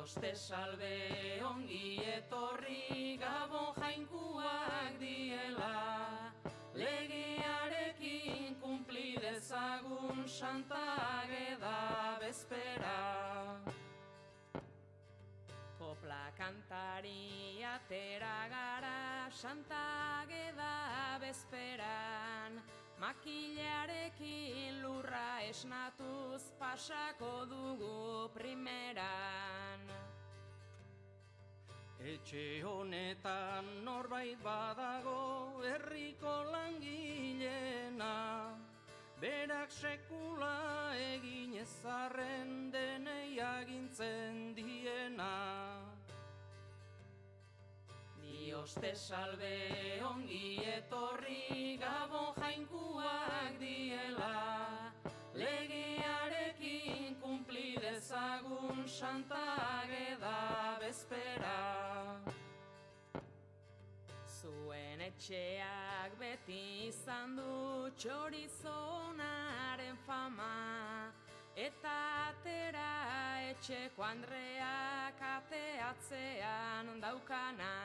Dioste salbe ongi etorri Gabon jainkuak diela, legearekin kumpli dezagun Santa Ageda bezpera. Kopla kantari atera gara Santa Ageda bezperan, makilarekin lurra esnatuz pasako dugu primeran. Etxe honetan norbait badago herriko langilena, berak sekula egin ezarren denei agintzen diena. Dioste salbe ongi etorri Gabon jainkuak diela, legearekin kumpli dezagun Santa Ageda bezpera. Zuen etxeak beti izan du txorizonaren fama, eta atera etxeko andreak ateatzean daukana.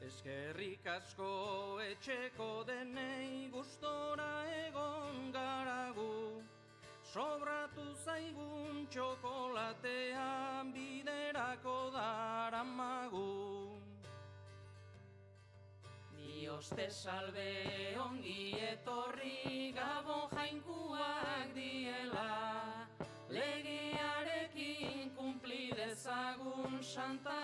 Eskerrik asko etxeko denei gustora egon garagu, sobratu zaigun txokolatean biderako daramagu. Dioste salbe ongi etorri Gabon jainkuak diela, legearekin kumpli dezagun Santa